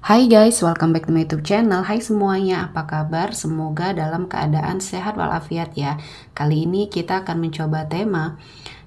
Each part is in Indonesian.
Hai guys, welcome back to my YouTube channel. Hai semuanya, apa kabar? Semoga dalam keadaan sehat walafiat ya. Kali ini kita akan mencoba tema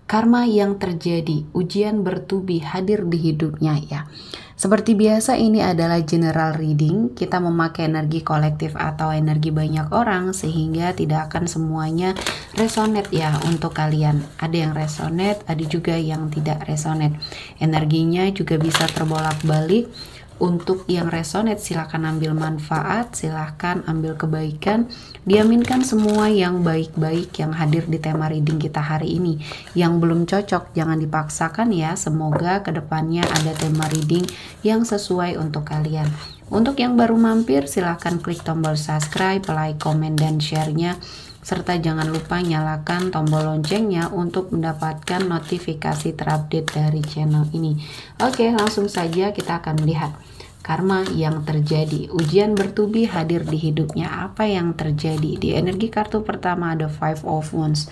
karma yang terjadi, ujian bertubi hadir di hidupnya ya. Seperti biasa ini adalah general reading. Kita memakai energi kolektif atau energi banyak orang sehingga tidak akan semuanya resonate ya untuk kalian. Ada yang resonate, ada juga yang tidak resonate. Energinya juga bisa terbolak-balik. Untuk yang resonate silahkan ambil manfaat, silahkan ambil kebaikan, diaminkan semua yang baik-baik yang hadir di tema reading kita hari ini. Yang belum cocok jangan dipaksakan ya, semoga kedepannya ada tema reading yang sesuai untuk kalian. Untuk yang baru mampir silahkan klik tombol subscribe, like, komen, dan share-nya. Serta jangan lupa nyalakan tombol loncengnya untuk mendapatkan notifikasi terupdate dari channel ini. Oke, langsung saja kita akan melihat karma yang terjadi. Ujian bertubi hadir di hidupnya. Apa yang terjadi? Di energi kartu pertama ada Five of Wands.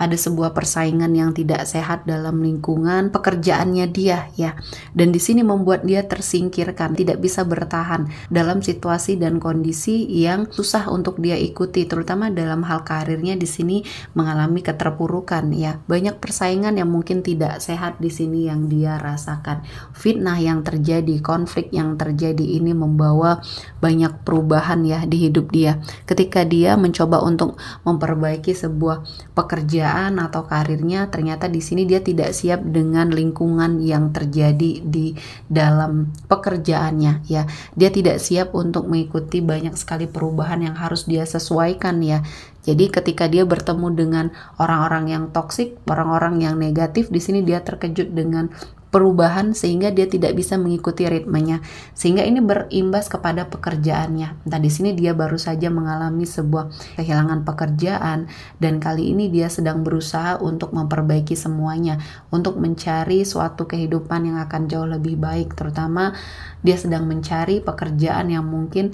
Ada sebuah persaingan yang tidak sehat dalam lingkungan pekerjaannya dia ya. Dan di sini membuat dia tersingkirkan, tidak bisa bertahan dalam situasi dan kondisi yang susah untuk dia ikuti, terutama dalam hal karirnya di sini mengalami keterpurukan ya. Banyak persaingan yang mungkin tidak sehat di sini yang dia rasakan. Fitnah yang terjadi, konflik yang terjadi ini membawa banyak perubahan ya di hidup dia. Ketika dia mencoba untuk memperbaiki sebuah pekerjaan atau karirnya, ternyata di sini dia tidak siap dengan lingkungan yang terjadi di dalam pekerjaannya ya. Dia tidak siap untuk mengikuti banyak sekali perubahan yang harus dia sesuaikan ya. Jadi ketika dia bertemu dengan orang-orang yang toksik, orang-orang yang negatif, di sini dia terkejut dengan perubahan sehingga dia tidak bisa mengikuti ritmenya, sehingga ini berimbas kepada pekerjaannya. Nah, di sini dia baru saja mengalami sebuah kehilangan pekerjaan dan kali ini dia sedang berusaha untuk memperbaiki semuanya, untuk mencari suatu kehidupan yang akan jauh lebih baik, terutama dia sedang mencari pekerjaan yang mungkin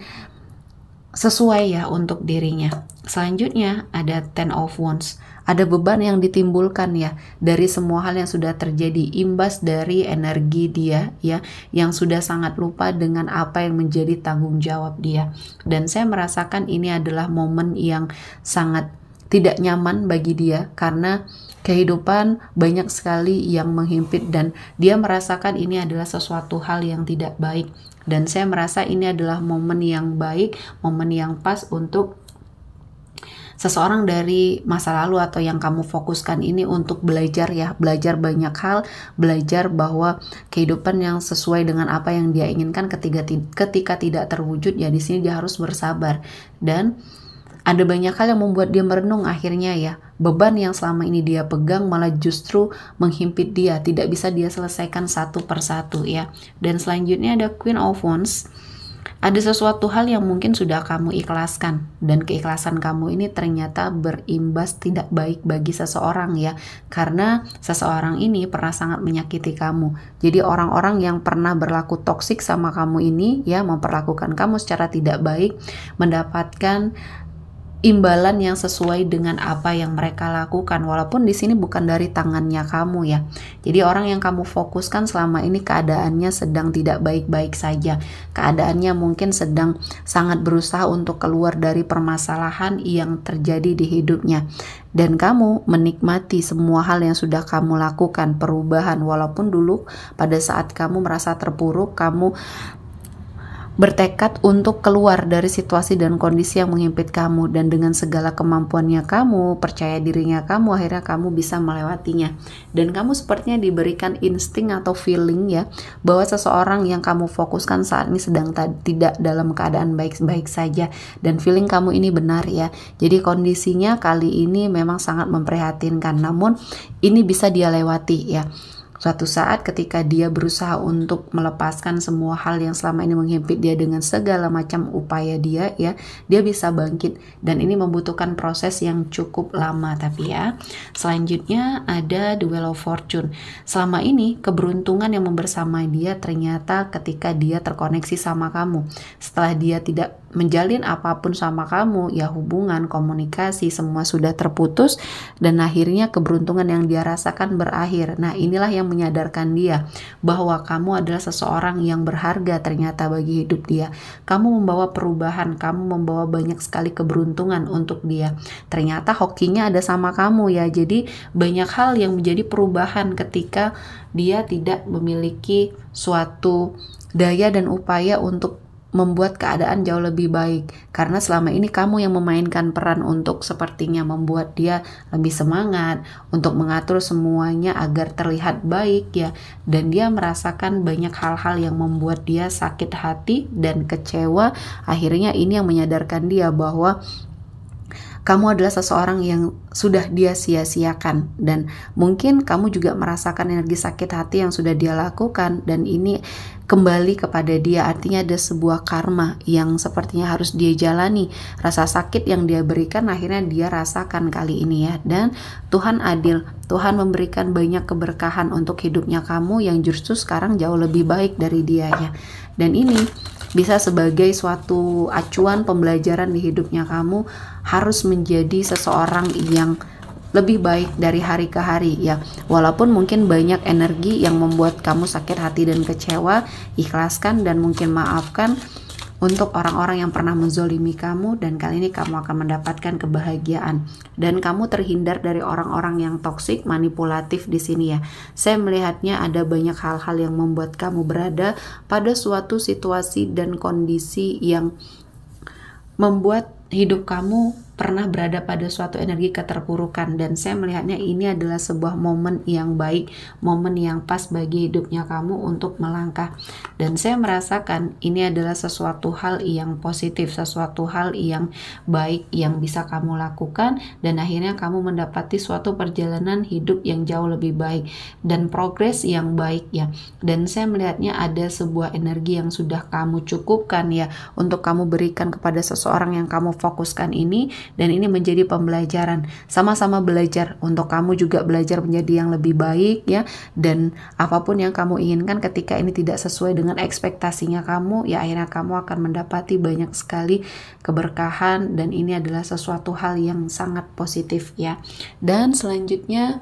sesuai ya untuk dirinya. Selanjutnya ada Ten of Wands. Ada beban yang ditimbulkan ya dari semua hal yang sudah terjadi, imbas dari energi dia ya yang sudah sangat lupa dengan apa yang menjadi tanggung jawab dia. Dan saya merasakan ini adalah momen yang sangat tidak nyaman bagi dia karena kehidupan banyak sekali yang menghimpit dan dia merasakan ini adalah sesuatu hal yang tidak baik. Dan saya merasa ini adalah momen yang baik, momen yang pas untuk seseorang dari masa lalu atau yang kamu fokuskan ini untuk belajar ya, belajar banyak hal, belajar bahwa kehidupan yang sesuai dengan apa yang dia inginkan ketika tidak terwujud ya di sini dia harus bersabar. Dan ada banyak hal yang membuat dia merenung akhirnya ya. Beban yang selama ini dia pegang malah justru menghimpit dia, tidak bisa dia selesaikan satu persatu ya. Dan selanjutnya ada Queen of Wands. Ada sesuatu hal yang mungkin sudah kamu ikhlaskan dan keikhlasan kamu ini ternyata berimbas tidak baik bagi seseorang ya, karena seseorang ini pernah sangat menyakiti kamu. Jadi orang-orang yang pernah berlaku toksik sama kamu ini ya, memperlakukan kamu secara tidak baik, mendapatkan imbalan yang sesuai dengan apa yang mereka lakukan, walaupun di sini bukan dari tangannya kamu ya. Jadi orang yang kamu fokuskan selama ini keadaannya sedang tidak baik-baik saja. Keadaannya mungkin sedang sangat berusaha untuk keluar dari permasalahan yang terjadi di hidupnya. Dan kamu menikmati semua hal yang sudah kamu lakukan, perubahan, walaupun dulu pada saat kamu merasa terpuruk, kamu bertekad untuk keluar dari situasi dan kondisi yang menghimpit kamu, dan dengan segala kemampuannya kamu, percaya dirinya kamu, akhirnya kamu bisa melewatinya. Dan kamu sepertinya diberikan insting atau feeling ya bahwa seseorang yang kamu fokuskan saat ini sedang tidak dalam keadaan baik-baik saja, dan feeling kamu ini benar ya. Jadi kondisinya kali ini memang sangat memprihatinkan, namun ini bisa dia lewati ya. Suatu saat ketika dia berusaha untuk melepaskan semua hal yang selama ini menghimpit dia dengan segala macam upaya dia ya, dia bisa bangkit, dan ini membutuhkan proses yang cukup lama tapi ya. Selanjutnya ada The Wheel of Fortune. Selama ini keberuntungan yang membersamai dia ternyata ketika dia terkoneksi sama kamu. Setelah dia tidak menjalin apapun sama kamu, ya hubungan, komunikasi, semua sudah terputus dan akhirnya keberuntungan yang dia rasakan berakhir. Nah, inilah yang menyadarkan dia bahwa kamu adalah seseorang yang berharga ternyata bagi hidup dia. Kamu membawa perubahan, kamu membawa banyak sekali keberuntungan untuk dia. Ternyata hokinya ada sama kamu ya. Jadi banyak hal yang menjadi perubahan ketika dia tidak memiliki suatu daya dan upaya untuk membuat keadaan jauh lebih baik, karena selama ini kamu yang memainkan peran untuk sepertinya membuat dia lebih semangat, untuk mengatur semuanya agar terlihat baik ya, dan dia merasakan banyak hal-hal yang membuat dia sakit hati dan kecewa. Akhirnya ini yang menyadarkan dia bahwa kamu adalah seseorang yang sudah dia sia-siakan, dan mungkin kamu juga merasakan energi sakit hati yang sudah dia lakukan, dan ini kembali kepada dia. Artinya ada sebuah karma yang sepertinya harus dia jalani. Rasa sakit yang dia berikan akhirnya dia rasakan kali ini ya. Dan Tuhan adil, Tuhan memberikan banyak keberkahan untuk hidupnya kamu yang justru sekarang jauh lebih baik dari dia ya. Dan ini bisa sebagai suatu acuan pembelajaran di hidupnya kamu, harus menjadi seseorang yang lebih baik dari hari ke hari ya. Walaupun mungkin banyak energi yang membuat kamu sakit hati dan kecewa, ikhlaskan dan mungkin maafkan untuk orang-orang yang pernah menzolimi kamu, dan kali ini kamu akan mendapatkan kebahagiaan dan kamu terhindar dari orang-orang yang toksik, manipulatif di sini ya. Saya melihatnya ada banyak hal-hal yang membuat kamu berada pada suatu situasi dan kondisi yang membuat hidup kamu pernah berada pada suatu energi keterpurukan, dan saya melihatnya ini adalah sebuah momen yang baik, momen yang pas bagi hidupnya kamu untuk melangkah. Dan saya merasakan ini adalah sesuatu hal yang positif, sesuatu hal yang baik yang bisa kamu lakukan, dan akhirnya kamu mendapati suatu perjalanan hidup yang jauh lebih baik dan progres yang baik ya. Dan saya melihatnya ada sebuah energi yang sudah kamu cukupkan ya untuk kamu berikan kepada seseorang yang kamu fokuskan ini, dan ini menjadi pembelajaran. Sama-sama belajar untuk kamu juga belajar menjadi yang lebih baik ya. Dan apapun yang kamu inginkan ketika ini tidak sesuai dengan ekspektasinya kamu, ya akhirnya kamu akan mendapati banyak sekali keberkahan, dan ini adalah sesuatu hal yang sangat positif ya. Dan selanjutnya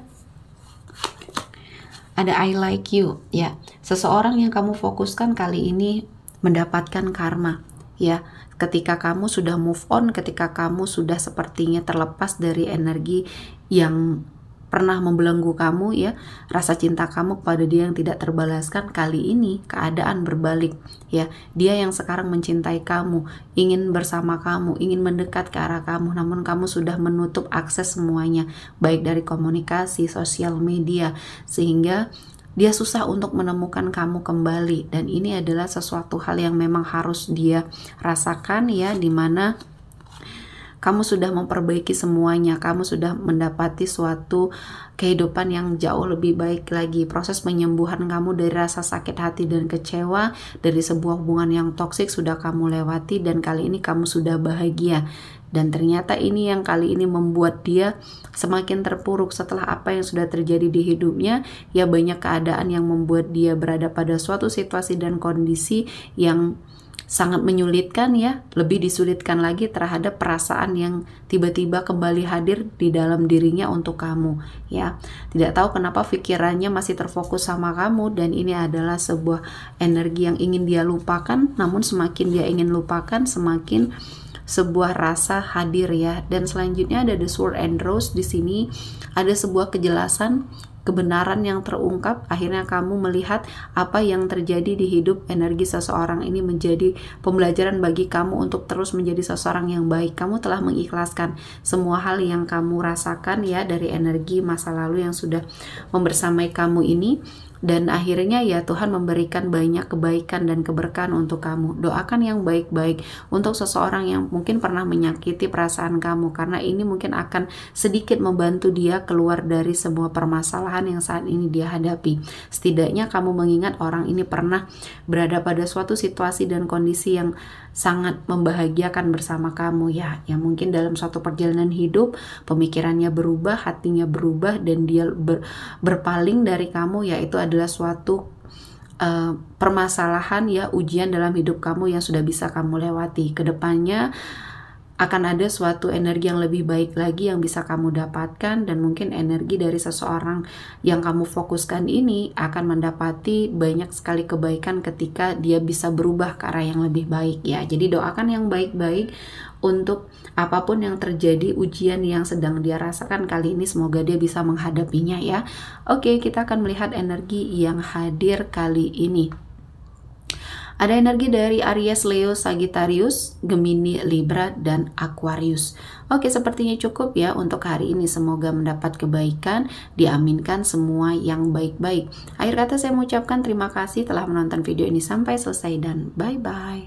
ada I like you ya. Seseorang yang kamu fokuskan kali ini mendapatkan karma ya. Ketika kamu sudah move on, ketika kamu sudah sepertinya terlepas dari energi yang pernah membelenggu kamu ya, rasa cinta kamu kepada dia yang tidak terbalaskan, kali ini keadaan berbalik ya. Dia yang sekarang mencintai kamu, ingin bersama kamu, ingin mendekat ke arah kamu, namun kamu sudah menutup akses semuanya, baik dari komunikasi, sosial media, sehingga dia susah untuk menemukan kamu kembali. Dan ini adalah sesuatu hal yang memang harus dia rasakan ya, dimana kamu sudah memperbaiki semuanya, kamu sudah mendapati suatu kehidupan yang jauh lebih baik lagi. Proses penyembuhan kamu dari rasa sakit hati dan kecewa dari sebuah hubungan yang toksik sudah kamu lewati, dan kali ini kamu sudah bahagia. Dan ternyata ini yang kali ini membuat dia semakin terpuruk setelah apa yang sudah terjadi di hidupnya ya. Banyak keadaan yang membuat dia berada pada suatu situasi dan kondisi yang sangat menyulitkan ya, lebih disulitkan lagi terhadap perasaan yang tiba-tiba kembali hadir di dalam dirinya untuk kamu ya. Tidak tahu kenapa pikirannya masih terfokus sama kamu, dan ini adalah sebuah energi yang ingin dia lupakan, namun semakin dia ingin lupakan semakin sebuah rasa hadir ya. Dan selanjutnya ada the sword and rose. Di sini ada sebuah kejelasan, kebenaran yang terungkap. Akhirnya kamu melihat apa yang terjadi di hidup energi seseorang ini menjadi pembelajaran bagi kamu untuk terus menjadi seseorang yang baik. Kamu telah mengikhlaskan semua hal yang kamu rasakan ya dari energi masa lalu yang sudah membersamai kamu ini. Dan akhirnya ya Tuhan memberikan banyak kebaikan dan keberkahan untuk kamu. Doakan yang baik-baik untuk seseorang yang mungkin pernah menyakiti perasaan kamu, karena ini mungkin akan sedikit membantu dia keluar dari semua permasalahan yang saat ini dia hadapi. Setidaknya kamu mengingat orang ini pernah berada pada suatu situasi dan kondisi yang sangat membahagiakan bersama kamu ya. Yang mungkin dalam suatu perjalanan hidup pemikirannya berubah, hatinya berubah, dan dia berpaling dari kamu, yaitu adalah suatu permasalahan ya, ujian dalam hidup kamu yang sudah bisa kamu lewati. Kedepannya akan ada suatu energi yang lebih baik lagi yang bisa kamu dapatkan, dan mungkin energi dari seseorang yang kamu fokuskan ini akan mendapati banyak sekali kebaikan ketika dia bisa berubah ke arah yang lebih baik ya. Jadi doakan yang baik-baik untuk apapun yang terjadi, ujian yang sedang dia rasakan kali ini, semoga dia bisa menghadapinya ya. Oke, kita akan melihat energi yang hadir kali ini. Ada energi dari Aries, Leo, Sagittarius, Gemini, Libra, dan Aquarius. Oke, sepertinya cukup ya untuk hari ini. Semoga mendapat kebaikan, diaminkan semua yang baik-baik. Akhir kata saya mengucapkan terima kasih telah menonton video ini sampai selesai dan bye-bye.